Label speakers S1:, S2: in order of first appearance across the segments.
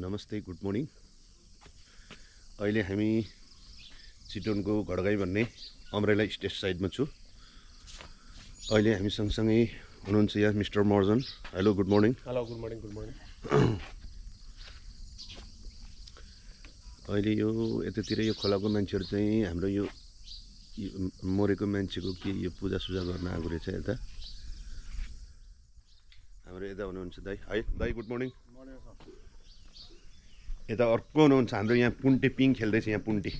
S1: नमस्ते good morning. अहिले हामी चितवनको घडगाई भन्ने अमरेला स्टेट साइडमा छु। अहिले हामी सँगसँगै हुनुहुन्छ यहाँ mister Marjan. Hello good morning.
S2: Hello good morning good morning.
S1: अहिले यो यतातिर यो खोलाको मान्छेहरू चाहिँ हाम्रो यो मरेको मान्छेको के यो पूजासुजा गर्न आएको रहेछ यता। हाम्रो यता हुनुहुन्छ दाइ। है दाइ गुड मर्निङ। यता अर्को हुनुहुन्छ हाम्रो यहाँ पुन्टे पिङ खेल्दैछ। यहाँ पुन्टे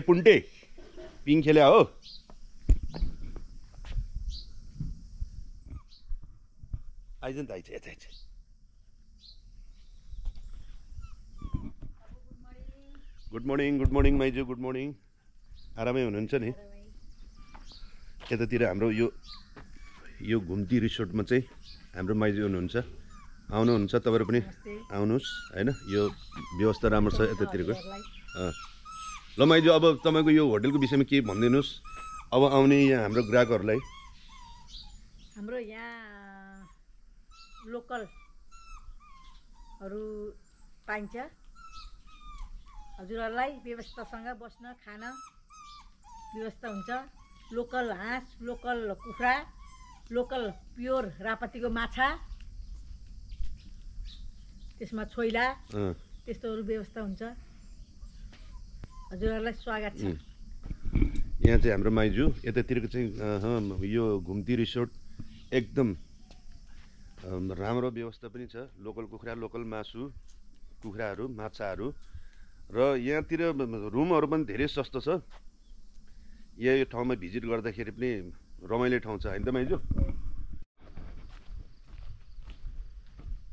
S1: पुन्टे पिङ खेल्या हो। आइज नि त आइज यता आइज। गुड मर्निङ माइजू गुड मर्निङ। आरामै हुनुहुन्छ नि? यतातिर हाम्रो यो घुम्ती रिसोर्टमा चाहिँ हाम्रो माइजू हुनुहुन्छ। आउनुहुन्छ तपाईहरु पनि आउनुहोस् हैन। यो व्यवस्था राम्रो छ यतातिरको। ल माइजू अब तपाईको यो होटलको विषयमा के भनिदिनुस् अब आउने यहाँ हाम्रो ग्राहकहरूलाई।
S3: हाम्रो यहाँ लोकलहरू पाइन्छ। हजुरहरूलाई व्यवस्थासँग बस्न खान व्यवस्था हुन्छ। लोकल हाँस, लोकल कुखुरा, लोकल प्योर रापतीको माछा, त्यसमा छोइला त्यस्तोहरू व्यवस्था हुन्छ। हजुरहरूलाई स्वागत छ।
S1: यहाँ चाहिँ हाम्रो माइजू यतातिरको चाहिँ यो घुम्ती रिसोर्ट एकदम राम्रो व्यवस्था पनि छ। लोकल कुखुरा, लोकल मासु, कुखुराहरू, माछाहरू र यहाँतिर रुमहरू पनि धेरै सस्तो छ। यो ठाउँमा भिजिट गर्दाखेरि पनि रमाइलो ठाउँ छ हैन त माइजू?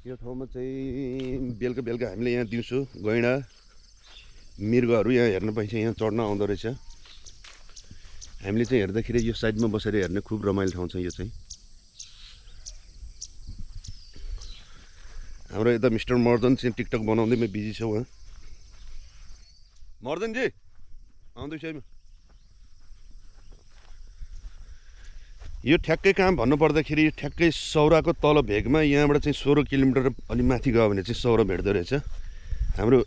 S1: यो ठाउँमा चाहिँ बेलुका बेलुका हामीले यहाँ दिउँसो गैँडा मृगहरू यहाँ हेर्न पाइन्छ। यहाँ चढ्न आउँदो रहेछ। हामीले चाहिँ हेर्दाखेरि यो साइडमा बसेर हेर्ने खुब रमाइलो ठाउँ छ यो चाहिँ। हाम्रो यता मिस्टर मर्जन चाहिँ टिकटक बनाउँदैमा बिजी छ उहाँ। मर्जनजी आउँदैछ है। यो ठ्याक्कै कहाँ भन्नुपर्दाखेरि ठ्याक्कै सौराको तल भेगमा यहाँबाट चाहिँ 16 किलोमिटर अलि माथि गयो भने चाहिँ सौरा भेट्दो रहेछ। हाम्रो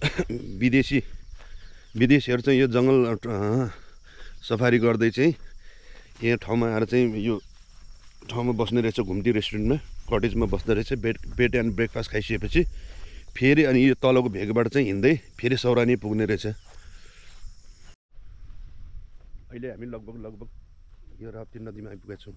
S1: विदेशीहरू चाहिँ यो जङ्गल सफारी गर्दै चाहिँ यहाँ ठाउँमा आएर चाहिँ यो ठाउँमा बस्ने रहेछ। घुम्ती रेस्टुरेन्टमा कटेजमा बस्दो रहेछ। बेड एन्ड ब्रेकफास्ट खाइसकेपछि फेरि अनि यो तलको भेगबाट चाहिँ हिँड्दै फेरि सौरा नै पुग्ने रहेछ। अहिले हामी लगभग यो राप्ती नदीमा आइपुगेका छौँ।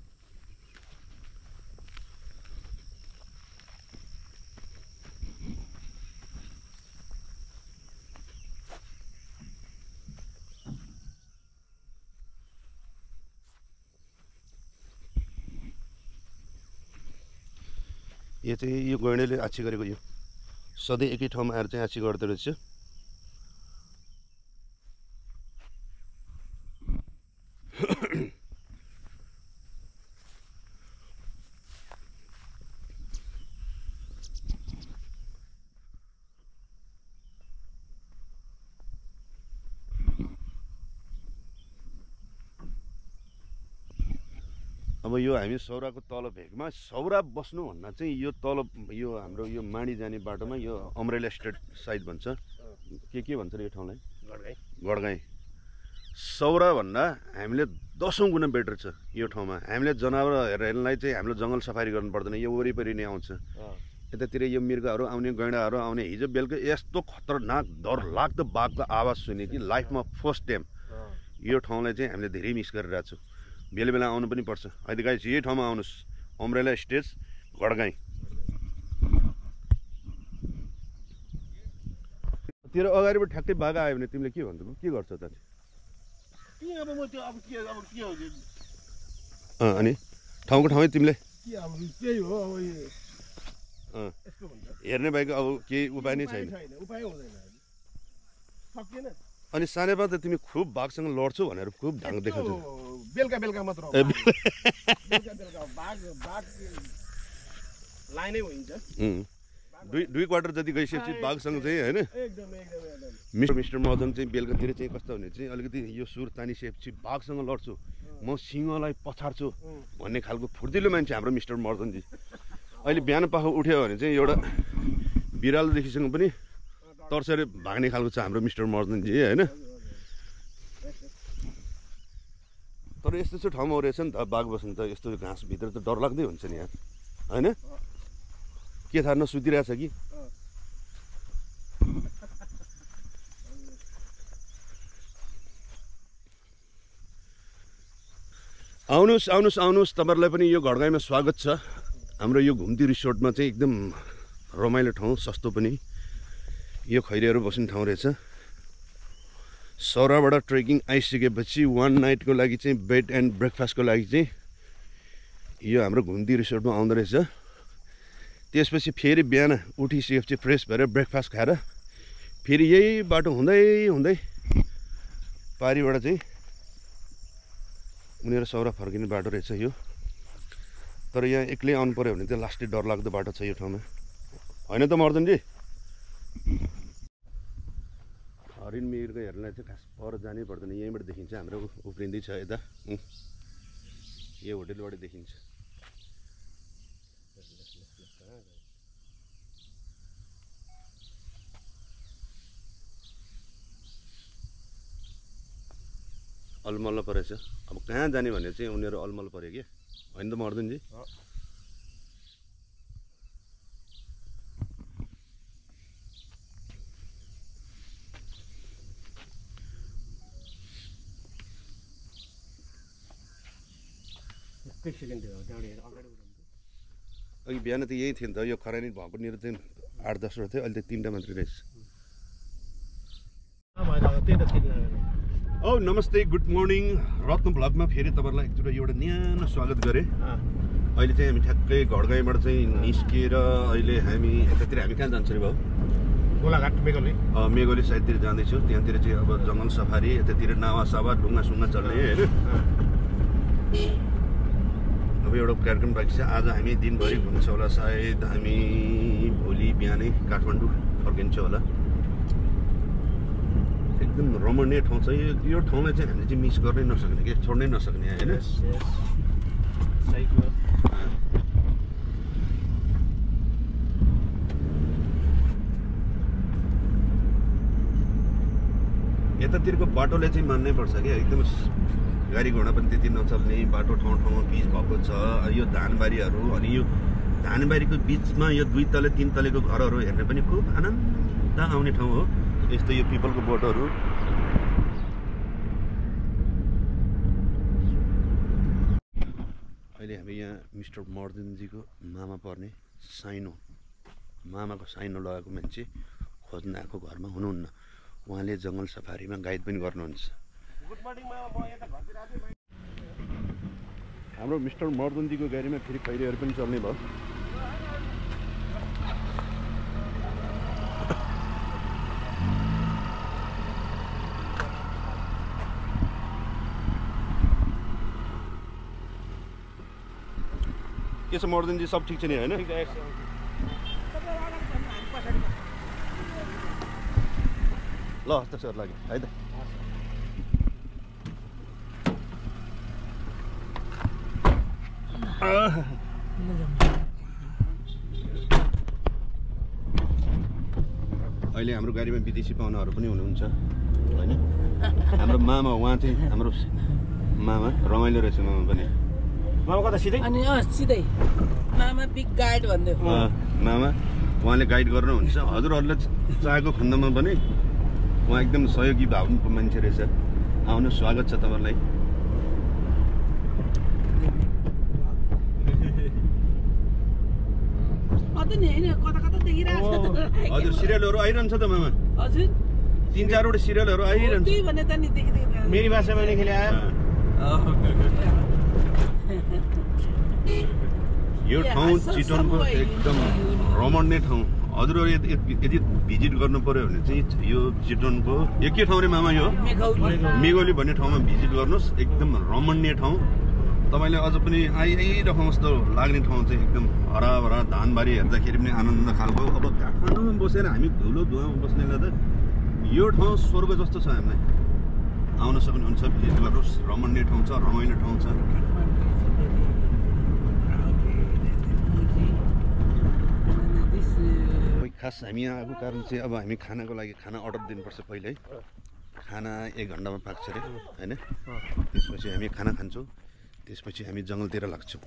S1: यो चाहिँ यो गैँडाले आछी गरेको यो सधैँ एकै ठाउँमा आएर चाहिँ आछी गर्दो रहेछ। अब यो हामी सौराको तल भेगमा सौरा बस्नु भन्दा चाहिँ यो तल यो हाम्रो यो माडी जाने बाटोमा यो अमरेला स्टेट साइड भन्छ। के भन्छ यो ठाउँलाई? गडगाई। सौरा भन्दा हामीले 10औं गुणा बेटर छ यो ठाउँमा। हामीले जनावर हेर्नलाई चाहिँ हाम्रो जङ्गल सफारी गर्नु पर्दैन। यो वरिपरि नै आउँछ। यतातिर यो मृगहरू आउने, गैँडाहरू आउने। हिजो बेलुका यस्तो खतरनाक डरलाग्दो बाघको आवाज सुने कि लाइफमा फर्स्ट टाइम। यो ठाउँलाई चाहिँ हामीले धेरै मिस गरिरहेको छौँ। बेला बेला आउनु पनि पर्छ। अहिले गाइस यही ठाउँमा आउनुहोस्, अमरेला स्टेट घडगाई। तेरो अगाडिबाट ठ्याक्कै बाघ आयो भने तिमीले के भन्छौ? के गर्छौ त? अनि ठाउँको ठाउँै तिमीले हेर्ने बाहेक अब केही उपाय नै छैन। अनि सानैमा त तिमी खुब बाघसँग लड्छौ भनेर खुब ढाङ देखाउँछौ।
S2: बेलुका मात्र लाइनै हुन्छ।
S1: दुई क्वार्टर जति गइसकेपछि बाघसँग चाहिँ हैन मिस्टर मदन चाहिँ बेलुकातिर चाहिँ कस्तो भने चाहिँ अलिकति यो सुर तानिसकेपछि बाघसँग लड्छु, म सिंहलाई पछाड्छु भन्ने खालको फुर्तिलो मान्छे हाम्रो मिस्टर मर्जनजी। अहिले बिहान पख उठ्यो भने चाहिँ एउटा बिरालोदेखिसँग पनि तर्सेर भाग्ने खालको छ हाम्रो मिस्टर मर्दनजी होइन। तर यस्तो यस्तो ठाउँमा रहेछ नि त बाघ बस्नु त, यस्तो घाँसभित्र त डरलाग्दै हुन्छ नि यहाँ होइन। के थाहा नसुतिरहेछ कि आउनुहोस् आउनुहोस् आउनुहोस्, तपाईँहरूलाई पनि यो घडगाईमा स्वागत छ। हाम्रो यो घुम्ती रिसोर्टमा चाहिँ एकदम रमाइलो ठाउँ, सस्तो पनि। यो खैरीहरू बस्ने ठाउँ रहेछ। सौराबाट ट्रेकिङ आइसकेपछि 1 नाइटको लागि चाहिँ बेड एन्ड ब्रेकफास्टको लागि चाहिँ यो हाम्रो घुम्ती रिसोर्टमा आउँदो रहेछ। त्यसपछि फेरि बिहान उठिसकेपछि फ्रेस भएर ब्रेकफास्ट खाएर फेरि यही बाटो हुँदै हुँदै पारीबाट चाहिँ उनीहरू सौरा फर्किने बाटो रहेछ यो। तर यहाँ एक्लै आउनु पऱ्यो भने चाहिँ लास्टै डरलाग्दो बाटो छ यो ठाउँमा, होइन त मर्दनजी? हरिण मृगहरूलाई चाहिँ खास पर जानै पर्दैन, यहीँबाट देखिन्छ। हाम्रो उफ्रिँदै छ यता, यो होटेलबाट देखिन्छ। अलमल्ल परेछ। अब कहाँ जाने भने चाहिँ उनीहरू अलमल्ल पऱ्यो कि होइन त मर्दनजी? अघि बिहान त यही थियो नि त, यो खरानी भएकोनिर चाहिँ 8-10 थियो, अहिले त 3टा मात्रै रहेछ। औ नमस्ते, गुड मर्निङ। रत्न भ्लगमा फेरि तपाईँहरूलाई एकचोटि एउटा न्यानो स्वागत गरेँ। अहिले चाहिँ हामी ठ्याक्कै घडगाईबाट चाहिँ निस्किएर अहिले हामी यतातिर हामी कहाँ जान्छौँ रे भाउ?
S2: गोलाघाट मेघोली।
S1: मेघोली साइडतिर जाँदैछौँ। त्यहाँतिर चाहिँ अब जङ्गल सफारी, यतातिर नावासावा ढुङ्गासुङ्गा चल्ने होइन। अब एउटा कार्यक्रम बाँकी छ। आज हामी दिनभरि घुम्छ होला, सायद हामी भोलि बिहानै काठमाडौँ फर्किन्छ होला। एकदम रमणीय ठाउँ छ यो ठाउँलाई चाहिँ हामीले चाहिँ मिस गर्नै नसक्ने कि छोड्नै नसक्ने होइन। यतातिरको बाटोले चाहिँ मान्नै पर्छ क्या, एकदम गाडी घोडा पनि त्यति नचल्ने बाटो, ठाउँ ठाउँमा पिच भएको छ। यो धानबारीहरू, अनि यो धानबारीको बिचमा यो 2 तले 3 तलेको घरहरू हेर्ने पनि खुब आनन्द आउने ठाउँ हो। यस्तो यो पिपलको बोटहरू। अहिले हामी यहाँ मिस्टर मर्दनजीको मामा पर्ने मामाको साइनो लगाएको मान्छे खोज्न आएको घरमा हुनुहुन्न। उहाँले जङ्गल सफारीमा गाइड पनि गर्नुहुन्छ। हाम्रो मिस्टर मर्दनजीको गाडीमा फेरि खैरीहरू पनि चल्ने भयो। के छ मर्दनजी, सब ठिक छ नि होइन? ल हस्त सर लाग्यो है त। अहिले हाम्रो गाडीमा विदेशी पाहुनाहरू पनि हुनुहुन्छ होइन। हाम्रो मामा, उहाँ चाहिँ हाम्रो मामा, रमाइलो रहेछ मामा पनि।
S2: मामा कता सिधै?
S4: अनि सिधै मामा बिग गाइड भन्दै
S1: मामा उहाँले गाइड गर्नुहुन्छ हजुरहरूले चाहेको खण्डमा पनि। उहाँ एकदम सहयोगी भावको मान्छे रहेछ। आउनु, स्वागत छ तपाईँलाई। हजुर सिरियलहरू आइरहन्छ त मामा?
S4: हजुर
S1: 3-4वटा सिरियलहरू आइरहन्छ।
S2: मेरी भाषामा लेखेर आयो।
S1: यो ठाउँ चितवनको एकदम रमणीय ठाउँ। हजुरहरू यदि भिजिट गर्नु पर्यो भने चाहिँ यो चितवनको यो के ठाउँ रे मामा? यो मेघोली भन्ने ठाउँमा भिजिट गर्नुहोस्। एकदम रमणीय ठाउँ। तपाईँले अझ पनि आइरहँ जस्तो लाग्ने ठाउँ चाहिँ एकदम हराभरा धानबारी हेर्दाखेरि पनि आनन्द खालको। अब काठमाडौँमा बसेर हामी धुलो धुवामा बस्नेलाई त यो ठाउँ स्वर्ग जस्तो छ। हामीलाई आउन सक्नुहुन्छ, भिजिट गर्नुहोस्। रमणीय ठाउँ छ, रमाइलो ठाउँ छ। खास हामी यहाँ आएको कारण चाहिँ अब हामी खानाको लागि खाना अर्डर दिनुपर्छ पहिल्यै खाना 1 घन्टामा पाक्छ अरे होइन त्यसपछि हामी खाना खान्छौँ त्यसपछि हामी जङ्गलतिर लाग्छौँ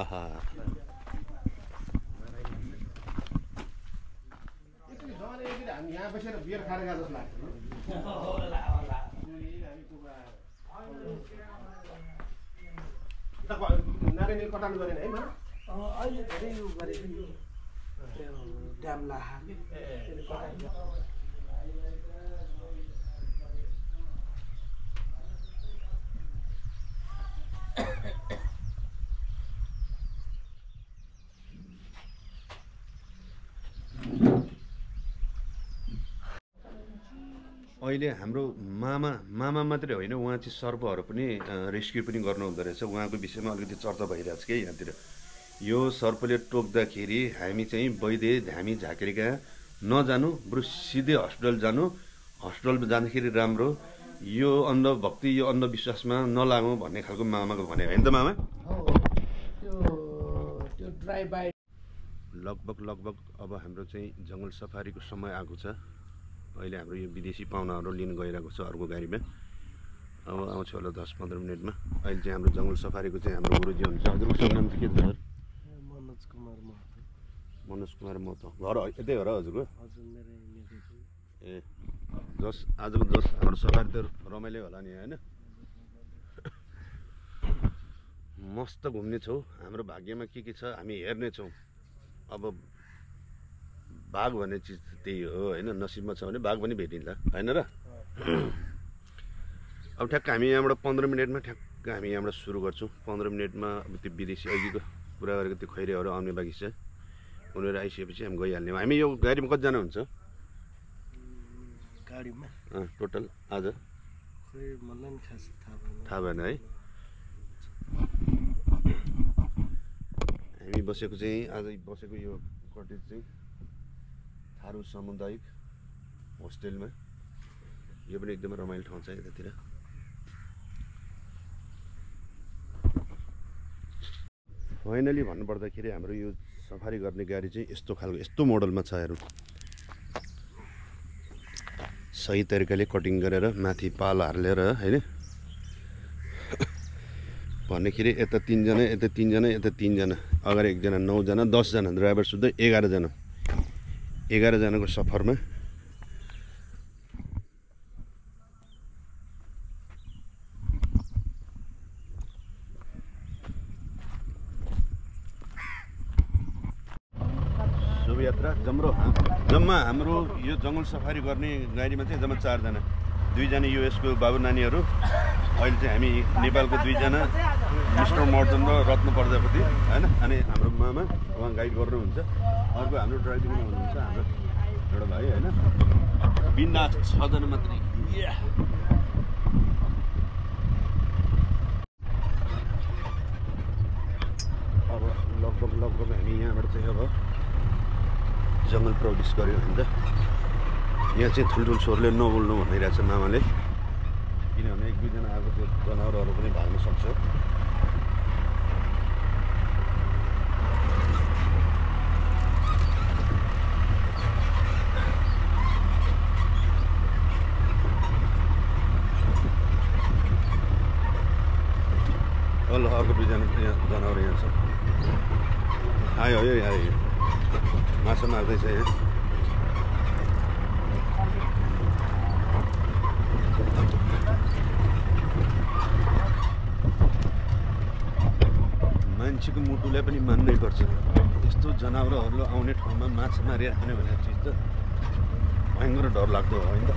S1: आहा
S2: हामी यहाँ बसेर बियर खाएर गएको जस्तो लाग्छ नारायण कटान गरेन है
S4: अहिले धेरै यो गरेको नि ड्याम लाहाले
S1: अहिले हाम्रो मामा मात्रै होइन उहाँ चाहिँ सर्पहरू पनि रेस्क्यु पनि गर्नुहुँदो रहेछ उहाँको विषयमा अलिकति चर्चा भइरहेको छ कि यहाँतिर यो सर्पले टोक्दाखेरि हामी चाहिँ वैद्य धामी झाँक्री कहाँ नजानु बरु सिधै हस्पिटल जानु हस्पिटल जाँदाखेरि राम्रो यो अन्धभक्ति यो अन्धविश्वासमा नलागौँ भन्ने खालको मामाको भने होइन त मामा
S4: त्यो ड्राई बाइट
S1: लगभग अब हाम्रो चाहिँ जङ्गल सफारीको समय आएको छ अहिले हाम्रो यो विदेशी पाहुनाहरू लिन गइरहेको छ अर्को गाडीमा अब आउँछ होला 10-15 मिनटमा अहिले चाहिँ हाम्रो जङ्गल सफारीको चाहिँ हाम्रो गुरुजी हुन्छ हजुरको शुभ नाम चाहिँ के छ मनोज कुमार महतो घर यतै हो र हजुरको ए आजको जस हाम्रो सफारी त रमाइलो होला नि होइन मस्त घुम्ने छौँ हाम्रो भाग्यमा के छ हामी हेर्नेछौँ अब बाघ भन्ने चिज त्यही हो होइन नसिबमा छ भने बाघ पनि भेटिन्छ होइन र अब ठ्याक्क हामी यहाँबाट 15 मिनटमा ठ्याक्क हामी यहाँबाट सुरु गर्छौँ 15 मिनटमा अब त्यो विदेशी अघिको कुरा गरेको त्यो खैरेहरू आउने बाँकी छ उनीहरू आइसकेपछि हामी गइहाल्ने हामी यो गाडीमा कतिजना हुन्छ
S2: गाडीमा
S1: टोटल आज थाहा भएन है हामी बसेको चाहिँ आज बसेको यो कटेज चाहिँ थारू सामुदायिक होस्टेलमा यो पनि एकदमै रमाइलो ठाउँ छ यतातिर फाइनली भन्नुपर्दाखेरि हाम्रो यो सफारी गर्ने गाडी चाहिँ यस्तो खालको यस्तो मोडलमा छ हेरौँ सही तरिकाले कटिङ गरेर माथि पाल हालेर होइन भन्दाखेरि यता 3 जना यता 3 जना यता 3 जना अगाडि 1 जना 9 जना 10 जना ड्राइभर सुत्दै 11 जना 11 जनाको सफरमा शुभयात्रा जम्मा हाम्रो यो जङ्गल सफारी गर्ने गाडीमा चाहिँ जम्मा 4 जना 2 जना युएसको बाबु नानीहरू अहिले चाहिँ हामी नेपालको 2 जना मिस्टर मर्दन र रत्न प्रजापति होइन अनि हाम्रो मामा उहाँ गाइड गर्नुहुन्छ अर्को हाम्रो ड्राइभिङमा हुनुहुन्छ हाम्रो एउटा भाइ होइन बिन्दास 6 जना मात्रै अब लगभग हामी यहाँबाट चाहिँ अब जङ्गल प्रवेश गऱ्यो भने त यहाँ चाहिँ ठुल्ठुलो स्वरले नबोल्नु भनिरहेछ मामाले किनभने 1-2 जना आएको त्यो जनावरहरू पनि भाग्न सक्छ ल अर्को 2 जना जनावर यहाँ छ आयो आयो माछा मार्दैछ यहाँ मान्छेको मुटुलाई पनि मान्नै पर्छ यस्तो जनावरहरू आउने ठाउँमा माछा मारिराख्ने भन्ने चिज त भयङ्कर डर लाग्दो हो होइन त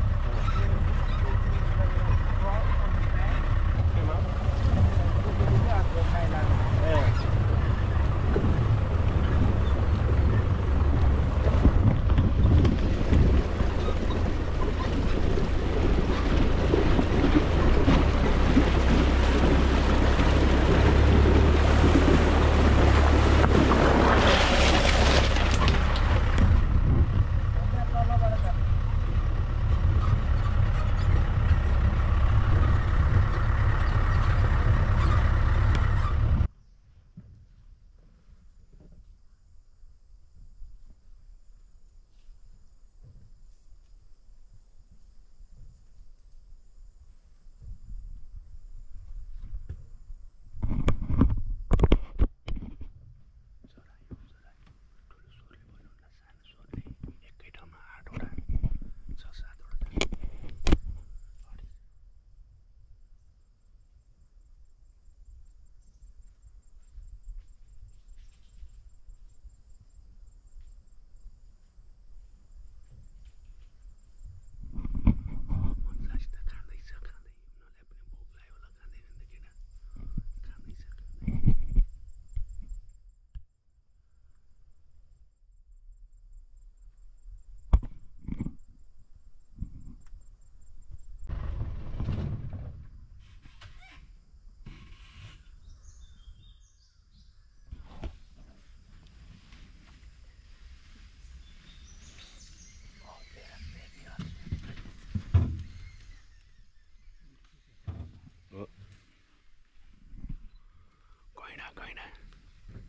S1: गैँडा गैँडा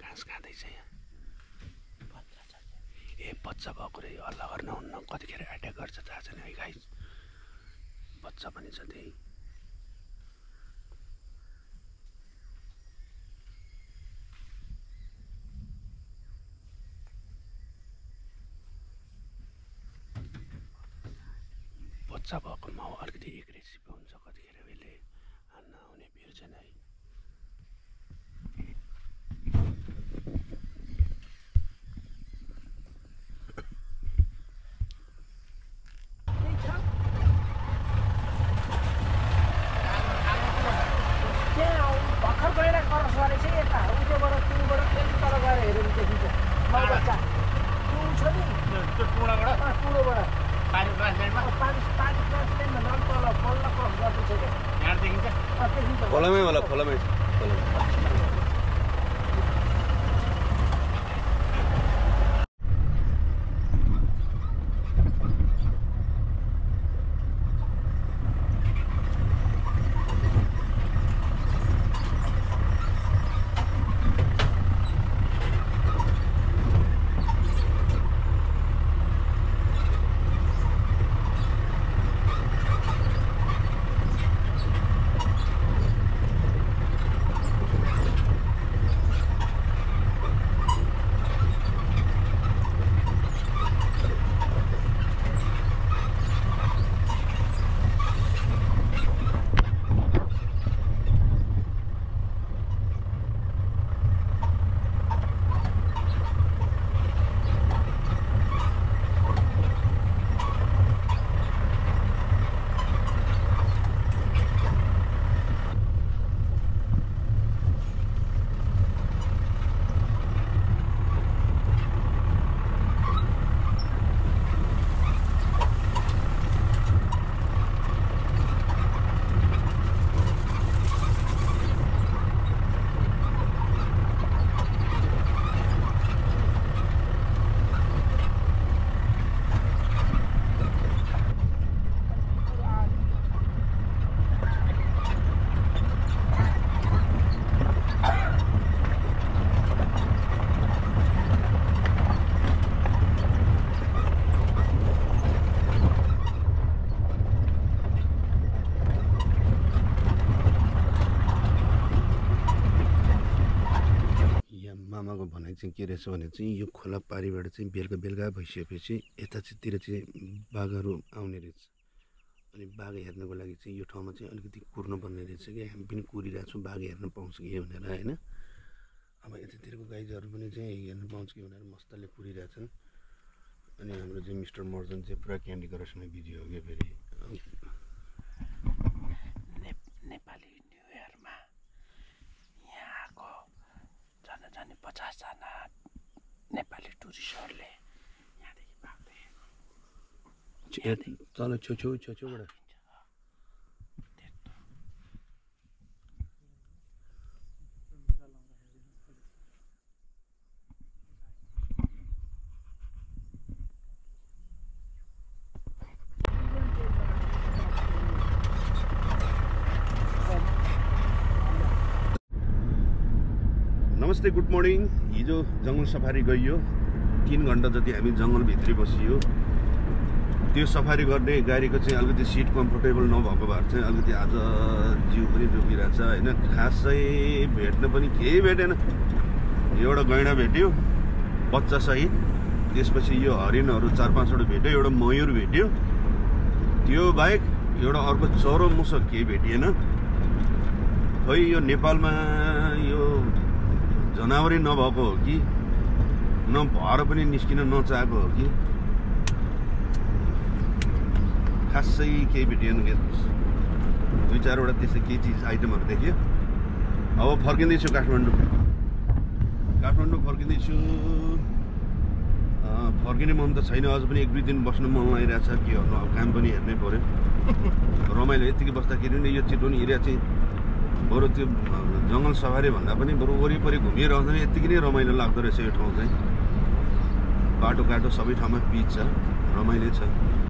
S1: घाँस खाँदैछ यहाँ ए बच्चा भएको रे हल्ला गर्न हुन्न कतिखेर एट्याक गर्छ थाहा छैन है गाइस बच्चा पनि छ त्यही बच्चा भएको माउ अलिकति एग्रेसिभ हुन्छ कतिखेर बेले नआउने भिड छैन है
S4: भर्खर गएर क्रस गरेको छ यता उतैबाट टुबाट तल गएर हेऱ्यो भने देखिन्छ माउ बच्चा टु छ नि
S2: त्यो टुँडाबाट
S4: टुडोबाट
S2: पानी क्लास लाइनमा
S4: पानी पानी क्रस लाइन भन्दा तल बल्ल क्रस गर्दैछ क्या
S2: यहाँ देखिन्छ
S4: देखिन्छ
S1: खोलामै होला खोलामै मामाको भनाइ चाहिँ के रहेछ भने चाहिँ यो खोला पारिबाट चाहिँ बेलुका बेलुका भइसकेपछि यतातिर चाहिँ बाघहरू आउने रहेछ अनि बाघ हेर्नको लागि चाहिँ यो ठाउँमा चाहिँ अलिकति कुर्नुपर्ने रहेछ कि हामी पनि कुरिरहेको छौँ बाघ हेर्न पाउँछ कि भनेर होइन अब यतातिरको गाइजहरू पनि चाहिँ हेर्न पाउँछ कि भनेर मस्तले कुरिरहेछन् अनि हाम्रो चाहिँ मिस्टर मर्जन चाहिँ पुरा क्यान्डी क्रसमा बिजी हो क्या फेरि नेपाली न्यु इयरमा यहाँको जाने 50 जना नेपाली टुरिस्टहरूले यहाँदेखि भाग्दै तल छेउछेउबाट नमस्ते गुड मर्निङ हिजो जङ्गल सफारी गइयो 3 घन्टा जति हामी जङ्गलभित्रै बसियो त्यो सफारी गर्ने गाडीको चाहिँ अलिकति सिट कम्फोर्टेबल नभएको भएर चाहिँ अलिकति आज जिउ पनि दुखिरहेछ होइन खासै भेट्न पनि केही भेटेन एउटा गैँडा भेट्यो बच्चा सहित त्यसपछि यो हरिणहरू 4-5वटा भेट्यो एउटा मयूर भेट्यो त्यो बाहेक एउटा अर्को चरो मुसो केही भेटिएन खै यो नेपालमा यो जनावरै नभएको हो कि नभएर पनि निस्किन नचाहेको हो कि खासै केही भेटिएन के 2-4वटा त्यस्तै केही चिज आइटमहरू देख्यो अब फर्किँदैछु काठमाडौँ फर्किँदैछु फर्किने मन त छैन अझ पनि 1-2 दिन बस्नु मन लागिरहेछ के गर्नु अब काम पनि हेर्नै पर्यो रमाइलो यतिकै बस्दाखेरि नि यो चितवन एरिया चाहिँ बरु त्यो जङ्गल सफारी भन्दा पनि बरु वरिपरि घुमिरहँदा नि यत्तिकै नै रमाइलो लाग्दो रहेछ यो ठाउँ चाहिँ बाटो सबै ठाउँमा पिच छ रमाइलो छ